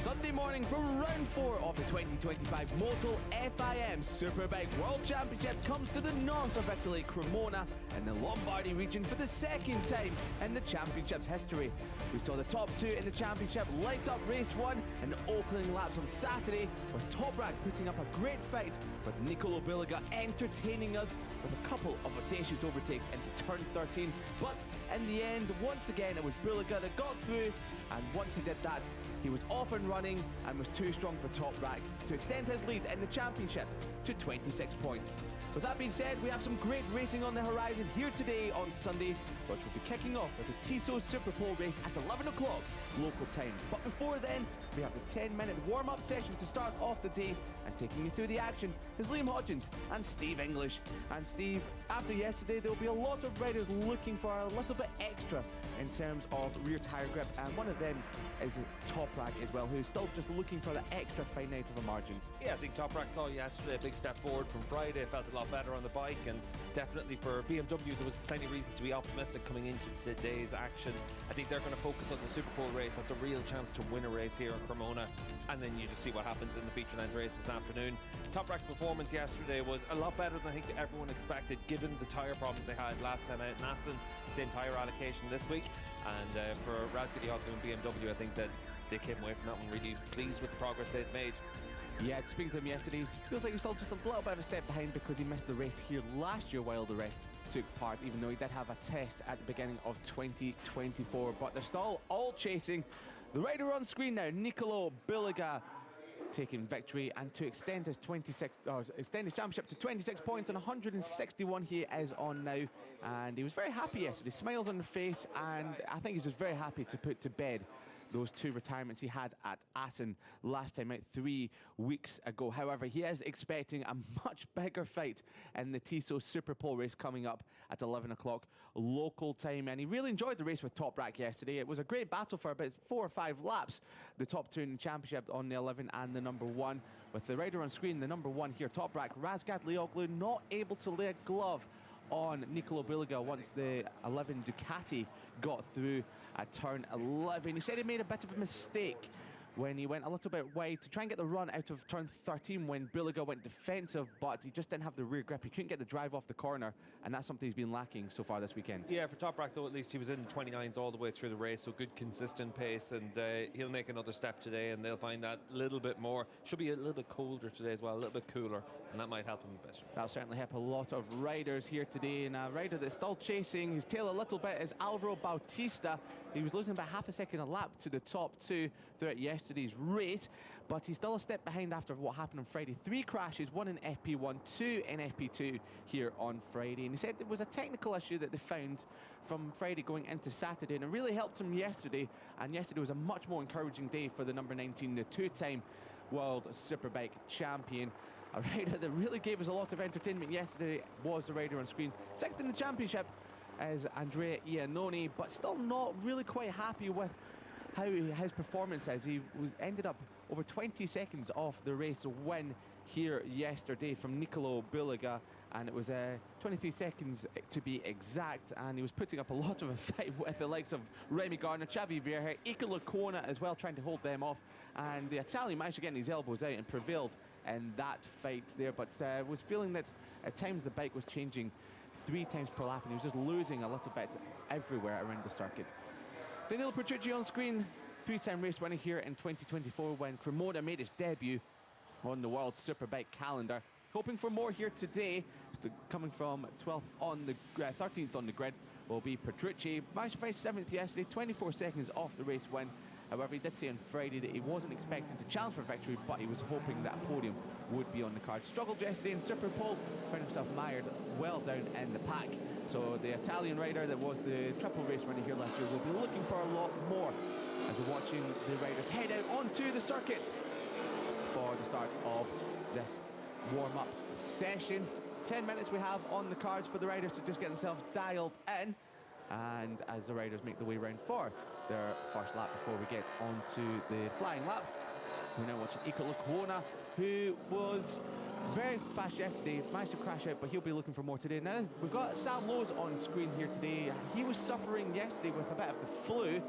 Sunday morning for round 4 of the 2025 Moto FIM Superbike World Championship comes to the north of Italy, Cremona, in the Lombardy region for the second time in the championship's history. We saw the top two in the championship light up race 1 in the opening laps on Saturday, with Toprak putting up a great fight, with Nicolo Biliga entertaining us with a couple of audacious overtakes into turn 13. But in the end, once again, it was Biliga that got through, and once he did that, he was off and running and was too strong for Toprak to extend his lead in the championship to 26 points. With that being said, we have some great racing on the horizon here today on Sunday, which will be kicking off with the Tissot Superpole race at 11 o'clock local time. But before then, we have the 10-minute warm-up session to start off the day, and taking you through the action is Liam Hodgins and Steve English. And Steve, after yesterday, there will be a lot of riders looking for a little bit extra in terms of rear tyre grip, and one of them is Toprak as well, who's still just looking for the extra finite of a margin. Yeah, I think Toprak saw yesterday a big step forward from Friday, felt a lot better on the bike, and definitely for BMW there was plenty of reasons to be optimistic coming into today's action. I think they're going to focus on the Superpole race. That's a real chance to win a race here in Cremona, and then you just see what happens in the feature length race this afternoon. Toprak's performance yesterday was a lot better than I think everyone expected, given the tyre problems they had last time out in Assen. Same tyre allocation this week, and for Razgatlioglu and BMW, I think that they came away from that one really pleased with the progress they've made. Yeah, speaking to him yesterday, he feels like he's still just a little bit of a step behind because he missed the race here last year while the rest took part, even though he did have a test at the beginning of 2024. But they're still all chasing. The rider on screen now, Nicolo Biliga, taking victory, and to extend his championship to 26 points on 161 he is on now. And he was very happy yesterday, smiles on the face, and I think he's just very happy to put to bed those two retirements he had at Assen last time out 3 weeks ago. However, he is expecting a much bigger fight in the Tissot Superpole race coming up at 11 o'clock local time, and he really enjoyed the race with Toprak yesterday. It was a great battle for about 4 or 5 laps, the top two in the championship on the 11 and the number 1. With the rider on screen, the number 1 here, Toprak, Razgatlioglu, not able to lay a glove on Nicolo Biliga once the 11 Ducati got through at turn 11. He said he made a bit of a mistake when he went a little bit wide to try and get the run out of turn 13 when Biliga went defensive, but he just didn't have the rear grip. He couldn't get the drive off the corner, and that's something he's been lacking so far this weekend. Yeah, for Toprak though, at least he was in the 29s all the way through the race, so good consistent pace, and he'll make another step today, and they'll find that a little bit more. Should be a little bit colder today as well, a little bit cooler, and that might help him a bit. That'll certainly help a lot of riders here today, and a rider that's still chasing his tail a little bit is Alvaro Bautista. He was losing about half a second a lap to the top two throughout yesterday's race, but he's still a step behind after what happened on Friday. 3 crashes, 1 in FP1, 2 in FP2 here on Friday, and he said there was a technical issue that they found from Friday going into Saturday, and it really helped him yesterday, and yesterday was a much more encouraging day for the number 19, the 2-time World Superbike champion. A rider that really gave us a lot of entertainment yesterday was the rider on screen. 6th in the championship is Andrea Iannone, but still not really quite happy with how his performance is. He ended up over 20 seconds off the race win here yesterday from Nicolo Biliga, and it was 23 seconds to be exact, and he was putting up a lot of a fight with the likes of Remy Gardner, Xavi Vierge, Iker Lecuona as well, trying to hold them off, and the Italian managed to get his elbows out and prevailed in that fight there, but was feeling that at times the bike was changing 3 times per lap, and he was just losing a little bit everywhere around the circuit. Danilo Petrucci on screen, 3-time race winner here in 2024 when Cremona made its debut on the World Superbike calendar. Hoping for more here today. Coming from 12th on the 13th on the grid will be Petrucci. Managed to finish 7th yesterday, 24 seconds off the race win. However, he did say on Friday that he wasn't expecting to challenge for victory, but he was hoping that a podium would be on the card. Struggled yesterday in Superpole, found himself mired well down in the pack. So the Italian rider that was the triple race winner here last year will be looking for a lot more as we're watching the riders head out onto the circuit for the start of this warm-up session. 10 minutes we have on the cards for the riders to just get themselves dialed in, and as the riders make their way round for their first lap before we get onto the flying lap, we're now watching Iker Lecuona, who was very fast yesterday, managed to crash out, but he'll be looking for more today. Now we've got Sam Lowe's on screen here today. He was suffering yesterday with a bit of the flu,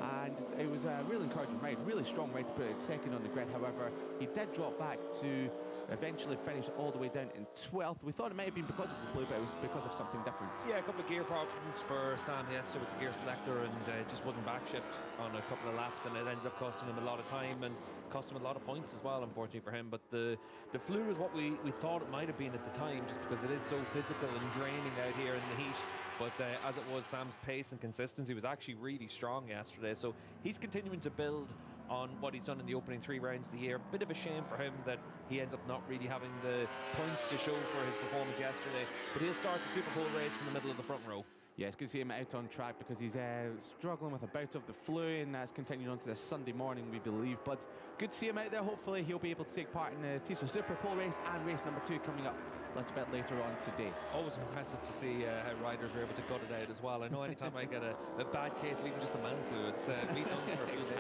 and it was a really encouraging ride, really strong ride to put it second on the grid. However, he did drop back to eventually finish all the way down in 12th. We thought it might have been because of the flu, but it was because of something different. Yeah, a couple of gear problems for Sam yesterday with the gear selector, and just wouldn't backshift on a couple of laps, and it ended up costing him a lot of time and cost him a lot of points as well, unfortunately for him. But the flu is what we thought it might have been at the time, just because it is so physical and draining out here in the heat. But as it was, Sam's pace and consistency was actually really strong yesterday. So he's continuing to build on what he's done in the opening 3 rounds of the year. Bit of a shame for him that he ends up not really having the points to show for his performance yesterday. But he'll start the Super Bowl race from the middle of the front row. Yeah, it's good to see him out on track because he's struggling with a bout of the flu, and that's continued on to this Sunday morning, we believe. But good to see him out there. Hopefully he'll be able to take part in the TISO Super Pole race and race number 2 coming up a little bit later on today. Always impressive to see how riders are able to gut it out as well. I know anytime I get a bad case of even just the man flu, it's me down for a few days.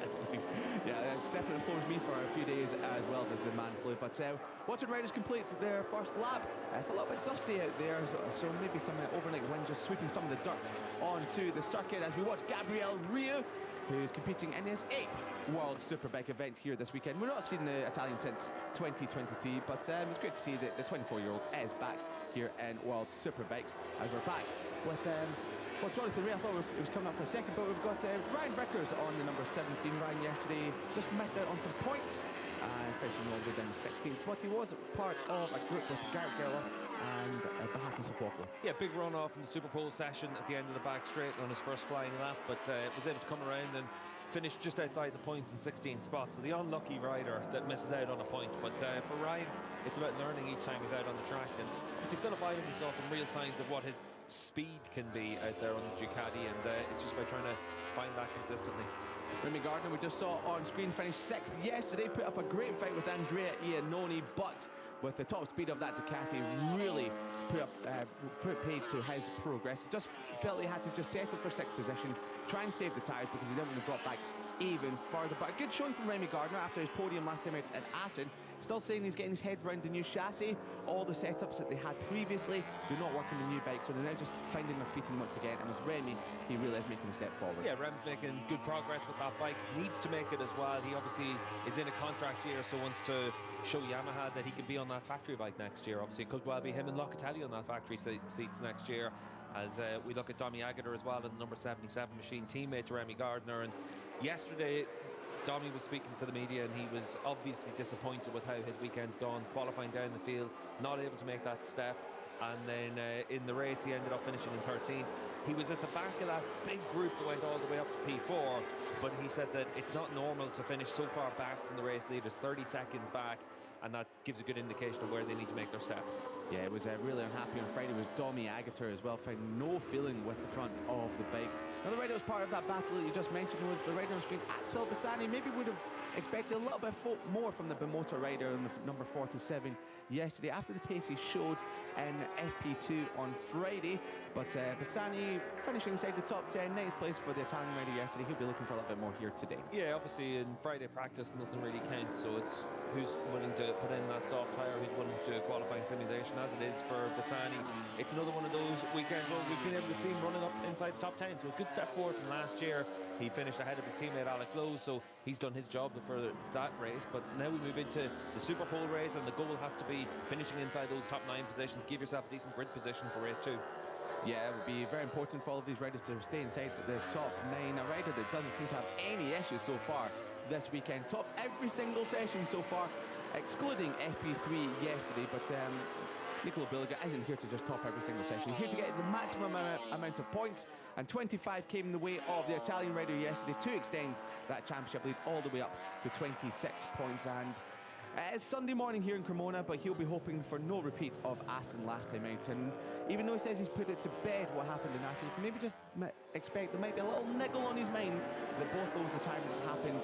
Yeah, it's definitely floors me for a few days as well as the man flu. But watching riders complete their first lap, it's a little bit dusty out there, so maybe some overnight wind just sweeping some of the dirt onto the circuit as we watch Gabriel Rio, who's competing in his 8th World Superbike event here this weekend. We've not seen the Italian since 2023, but it's great to see that the 24-year-old is back here in World Superbikes as we're back with well, Jonathan Ray, I thought it was coming up for a second, but we've got Ryan Vickers on the number 17. Ryan yesterday just missed out on some points and finishing all the way down to 16th, but he was part of a group with Garrett Gerloff and Bahati Sofoklo. Yeah, big run off in the Super Pole session at the end of the back straight on his first flying lap, but was able to come around and finish just outside the points in 16th spot. So the unlucky rider that misses out on a point. But for Ryan, it's about learning each time he's out on the track. And obviously Philip Island, we saw some real signs of what his speed can be out there on the Ducati, and it's just by trying to find that consistently. Remy Gardner, we just saw on screen, finished 6th yesterday, put up a great fight with Andrea Iannone, but with the top speed of that Ducati, really put paid to his progress. Just felt he had to just settle for 6th position, try and save the tyres because he didn't want to drop back even further. But a good showing from Remy Gardner after his podium last time out at Assen. Still saying he's getting his head around the new chassis. All the setups that they had previously do not work on the new bike, so they're now just finding their feet once again. And with Remy, he really is making a step forward. Yeah, Rem's making good progress with that bike. Needs to make it as well. He obviously is in a contract year, so wants to show Yamaha that he can be on that factory bike next year. Obviously, it could well be him and Locatelli on that factory seats next year. As we look at Domi Agutter as well, and the number 77 machine teammate to Remy Gardner. And yesterday, Domi was speaking to the media, and he was obviously disappointed with how his weekend's gone, qualifying down the field, not able to make that step, and then in the race he ended up finishing in 13th. He was at the back of that big group that went all the way up to P4, but he said that it's not normal to finish so far back from the race leaders, 30 seconds back, and that gives a good indication of where they need to make their steps. Yeah, it was really unhappy on Friday was Domi Agutter as well, found no feeling with the front of the bike. Another rider that was part of that battle that you just mentioned was the rider on screen, Axel Bassani. Maybe would have expected a little bit more from the BeMotor rider on number 47 yesterday after the pace he showed in FP2 on Friday. But Bassani finishing inside the top 10, 9th place for the Italian rider yesterday. He'll be looking for a little bit more here today. Yeah, obviously in Friday practice nothing really counts, so it's who's willing to put in that soft tyre, who's willing to qualifying simulation, as it is for Bassani. It's another one of those weekends where we've been able to see him running up inside the top 10, so a good step forward from last year. He finished ahead of his teammate Alex Lowe, so he's done his job for that race. But now we move into the Super Pole race, and the goal has to be finishing inside those top 9 positions. Give yourself a decent grid position for race 2. Yeah, it would be very important for all of these riders to stay inside the top 9. A rider that doesn't seem to have any issues so far this weekend. Topped every single session so far, excluding FP3 yesterday, but Nicola Billiga isn't here to just top every single session. He's here to get the maximum amount of points, and 25 came in the way of the Italian rider yesterday to extend that championship lead all the way up to 26 points. And it's Sunday morning here in Cremona, but he'll be hoping for no repeat of Assen last time out. And even though he says he's put it to bed what happened in Assen, you can maybe just expect there might be a little niggle on his mind that both those retirements happened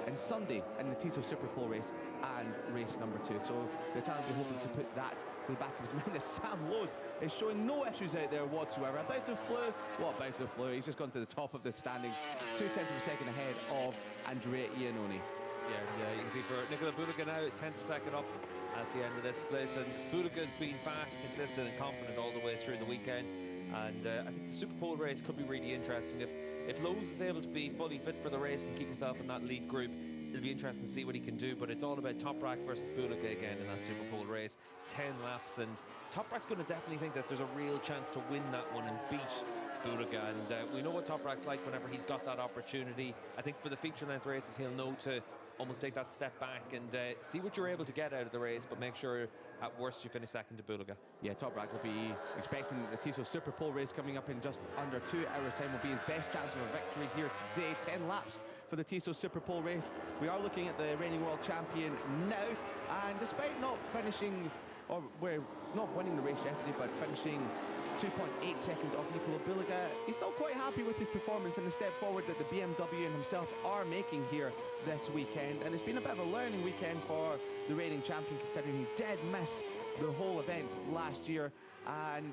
on Sunday in the TISO Super Pole race and race number 2. So the Italian will be hoping to put that to the back of his mind, as Sam Lowes is showing no issues out there whatsoever. About to flew, what about to flew? He's just gone to the top of the standings, 0.2 of a second ahead of Andrea Iannone. Yeah, you can see for Nicola Buliga now 10th of a second up at the end of this split, and Buliga's been fast, consistent and confident all the way through the weekend. And I think the Super Pole race could be really interesting if if Lowe's is able to be fully fit for the race and keep himself in that lead group, it'll be interesting to see what he can do. But it's all about Toprak versus BlueSky again in that Superpole race. 10 laps, and Toprak's going to definitely think that there's a real chance to win that one and beat BlueSky. And we know what Toprak's like whenever he's got that opportunity. I think for the feature length races, he'll know to almost take that step back and see what you're able to get out of the race, but make sure at worst you finish second to BlueSky. Yeah, Toprak will be expecting the TISO Superpole race coming up in just under 2 hours time. Will be his best chance of a victory here today. 10 laps for the TISO Superpole race. We are looking at the reigning world champion now, and despite not finishing, or we're not winning the race yesterday, but finishing 2.8 seconds off Nicola BlueSky, he's still quite happy with his performance and the step forward that the BMW and himself are making here this weekend. And it's been a bit of a learning weekend for the reigning champion, considering he did miss the whole event last year. And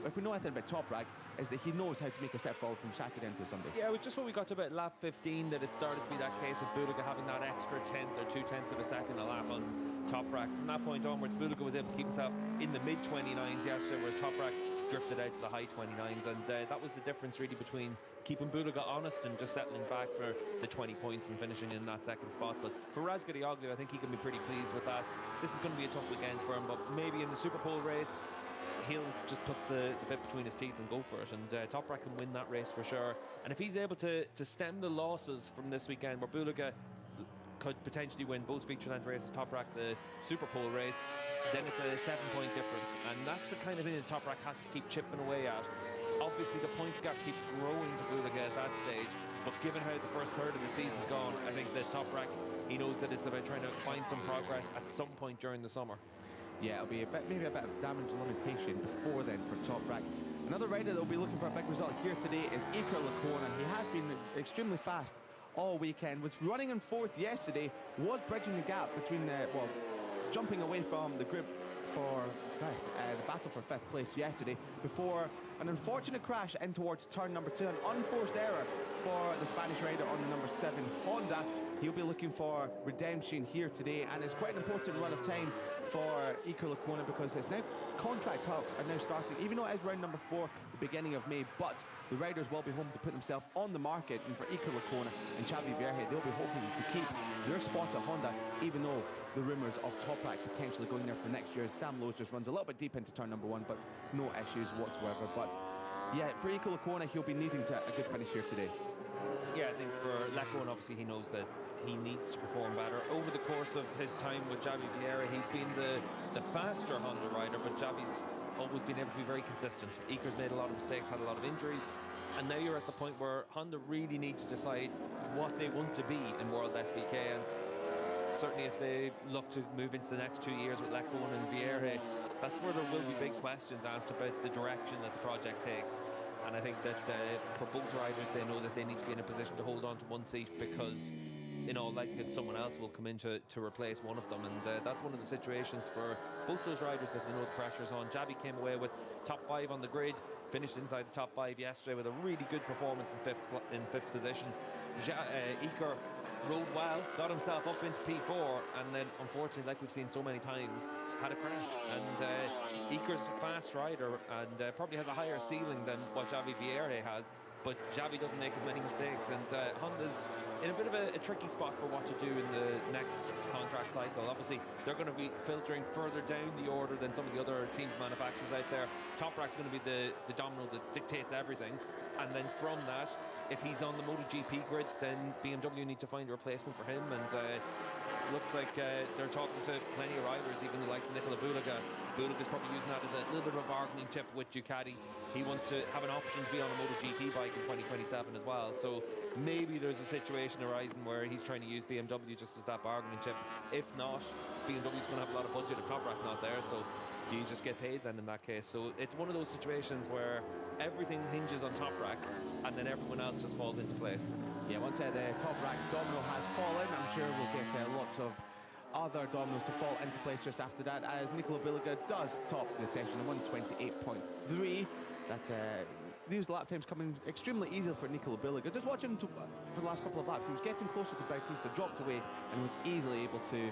if we know anything about Toprak, is that he knows how to make a step forward from Saturday into Sunday. Yeah, it was just when we got to about lap 15 that it started to be that case of BlueSky having that extra tenth or 2/10 of a second a lap on Toprak. From that point onwards, BlueSky was able to keep himself in the mid-29s yesterday, whereas Toprak drifted out to the high 29s, and that was the difference really between keeping BlueSky honest and just settling back for the 20 points and finishing in that second spot. But for Razgadioglu, I think he can be pretty pleased with that. This is going to be a tough weekend for him, but maybe in the Superpole race he'll just put the bit between his teeth and go for it, and Toprak can win that race for sure. And if he's able to stem the losses from this weekend, where BlueSky could potentially win both feature length races, Toprak the Superpole race, then it's a 7-point difference, and that's the kind of thing that Toprak has to keep chipping away at. Obviously the points gap keeps growing to BlueSky at that stage, but given how the first third of the season's gone, I think that Toprak, he knows that it's about trying to find some progress at some point during the summer. Yeah, it'll be maybe a bit of damage limitation before then for Toprak. Another rider that will be looking for a big result here today is Iker Lecuona. He has been extremely fast all weekend, was running in fourth yesterday, was bridging the gap between jumping away from the group for the battle for fifth place yesterday, before an unfortunate crash in towards turn number 2, an unforced error for the Spanish rider on the number 7 Honda. He'll be looking for redemption here today, and it's quite an important run of time for Iker Lecuona, because it's now contract talks are now starting, even though it is round number 4, the beginning of May, but the riders will be home to put themselves on the market. And for Iker Lecuona and Xavi Vierge, they'll be hoping to keep their spot at Honda, even though the rumours of Toprak potentially going there for next year. Sam Lowe just runs a little bit deep into turn number 1, but no issues whatsoever. But yeah, for Iker Lecuona, he'll be needing a good finish here today. Yeah, I think for Lecuona, obviously he knows that he needs to perform better. Over the course of his time with Xavi Vierge, he's been the faster Honda rider, but Xavi's always been able to be very consistent. Iker's made a lot of mistakes, had a lot of injuries, and now you're at the point where Honda really needs to decide what they want to be in World SBK, and certainly if they look to move into the next 2 years with Lecuona and Vierge, that's where there will be big questions asked about the direction that the project takes. And I think that for both riders, they know that they need to be in a position to hold on to one seat, because in all likelihood someone else will come in to replace one of them, and that's one of the situations for both those riders that they know the pressure's on. Xavi came away with top 5 on the grid, finished inside the top 5 yesterday with a really good performance in fifth position. Iker rode well, got himself up into P4, and then unfortunately, like we've seen so many times, had a crash. And Iker's a fast rider and probably has a higher ceiling than what Xavi Vierge has, but Xavi doesn't make as many mistakes, and Honda's in a bit of a tricky spot for what to do in the next contract cycle. Obviously, they're going to be filtering further down the order than some of the other teams manufacturers out there. Toprak's going to be the domino that dictates everything, and then from that, if he's on the MotoGP grid, then BMW need to find a replacement for him, and looks like they're talking to plenty of riders, even the likes of Nicola BlueSky. BlueSky's probably using that as a little bit of a bargaining chip with Ducati. He wants to have an option to be on a MotoGP bike in 2027 as well, so maybe there's a situation arising where he's trying to use BMW just as that bargaining chip. If not, BMW's going to have a lot of budget if Toprak's not there, so do you just get paid then in that case? So it's one of those situations where everything hinges on Toprak, and then everyone else just falls into place. Yeah, once the Toprak domino has fallen, I'm sure we'll get lots of other dominoes to fall into place just after that, as Nicola BlueSky does top the session at 128.3. That's these lap times coming extremely easy for Nicolo Biliga. Just watching him for the last couple of laps, he was getting closer to Bautista, dropped away, and was easily able to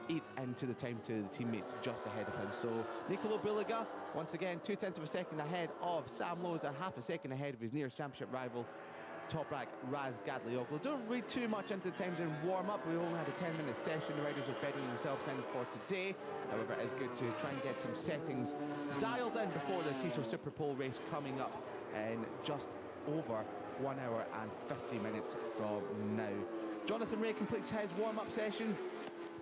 eat into the time to the teammate just ahead of him. So Nicolo Biliga, once again, 0.2 of a second ahead of Sam Lowe's, and half a second ahead of his nearest championship rival, Top Rack Raz Gadlioglu. Don't read too much into the times in warm-up. We only had a 10-minute session. The riders are bedding themselves in for today. However, it is good to try and get some settings dialed in before the Tissot Super Pole race coming up in just over 1 hour and 50 minutes from now. Jonathan Rea completes his warm-up session,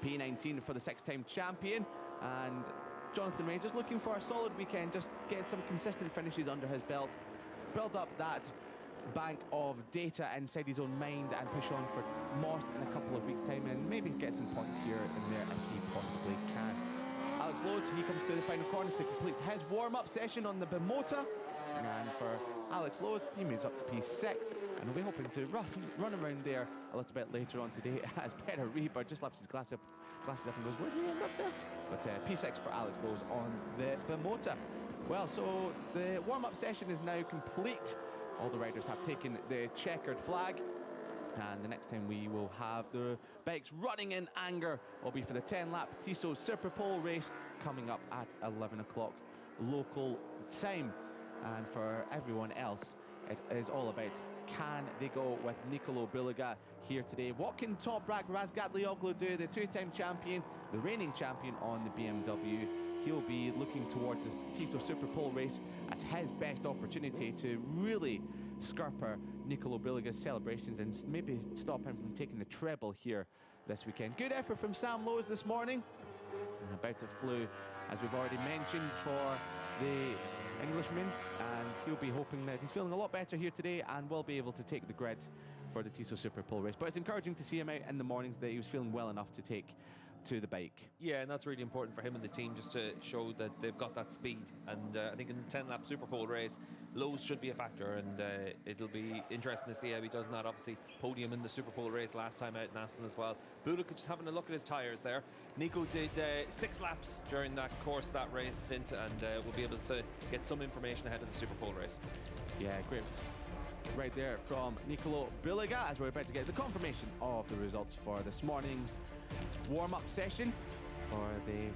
P19 for the 6-time champion, and Jonathan Rea just looking for a solid weekend, just get some consistent finishes under his belt, build up that bank of data inside his own mind and push on for Most in a couple of weeks' time, and maybe get some points here and there if he possibly can. Alex Lowe's, he comes to the final corner to complete his warm-up session on the Bimota, and for Alex Lowe's, he moves up to P6, and we'll be hoping to run around there a little bit later on today as Peter Reber just lifts his glasses up and goes, where did he end up there? But P6 for Alex Lowe's on the Bimota. Well, so the warm-up session is now complete. All the riders have taken the checkered flag, and the next time we will have the bikes running in anger will be for the 10-lap Tissot Super Pole race coming up at 11 o'clock local time. And for everyone else, it is all about, can they go with Nicolo Biliga here today? What can Top Rack Raz Gadlioglu do, the 2-time champion, the reigning champion on the BMW? He'll be looking towards the Tissot Super Pole race as his best opportunity to really scupper Nicolo Biliga's celebrations and maybe stop him from taking the treble here this weekend. Good effort from Sam Lowe's this morning. And a bout of flu, as we've already mentioned, for the Englishman, and he'll be hoping that he's feeling a lot better here today and will be able to take the grid for the Tissot Super Pole race. But it's encouraging to see him out in the mornings that he was feeling well enough to take to the bike. Yeah, and that's really important for him and the team, just to show that they've got that speed. And I think in the 10-lap Super Pole race, Lowe's should be a factor, and it'll be interesting to see how he does in that. Obviously, podium in the Super Pole race last time out in Aston as well. Bulik just having a look at his tyres there. Nico did 6 laps during that course, that race stint, and we'll be able to get some information ahead of the Super Pole race. Yeah, great. Right there from Nicolo Biliga, as we're about to get the confirmation of the results for this morning's warm-up session for the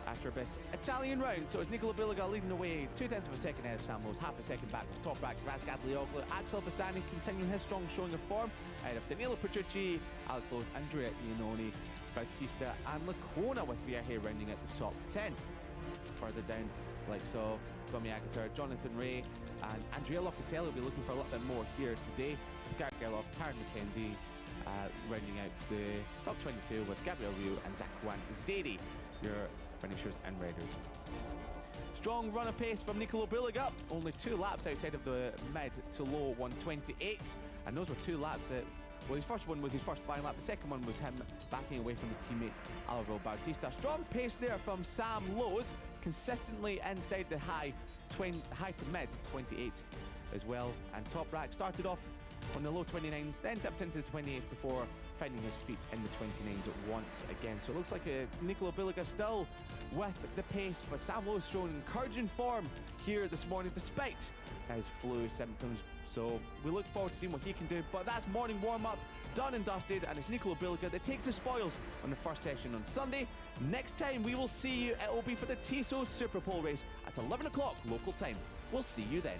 Astrobus Italian round. So it's Nicolo Biliga leading the way, 0.2 of a second ahead of Sam Lowe's, half a second back with Top Rack Raz Gadlioglu. Axel Bassani continuing his strong showing of form ahead of Danilo Petrucci, Alex Lowe's, Andrea Iannone, Bautista and Licona, with Vierge rounding out the top 10. Further down, likes of Tommy Aguilar, Jonathan Rea and Andrea Locatelli will be looking for a little bit more here today. Garrett Gerloff, Taryn McKenzie rounding out the top 22 with Gabriel Rio and Zakwan Zedi, your finishers and riders. Strong run of pace from Nicolo Biliga, only 2 laps outside of the mid to low 128, and those were 2 laps that, well, his first one was his first flying lap, the second one was him backing away from his teammate Alvaro Bautista. Strong pace there from Sam Lowe's, consistently inside the high to mid 28 as well, and Top Rack started off on the low 29s, then dipped into the 28s before finding his feet in the 29s once again. So it looks like it's Nicolo Biliga still with the pace, but Sam Lowe's showing encouraging form here this morning despite his flu symptoms. So we look forward to seeing what he can do, but that's morning warm-up done and dusted, and it's Nicolo Biliga that takes the spoils on the first session on Sunday. Next time we will see you, it will be for the Tissot Super Pole race at 11 o'clock local time. We'll see you then.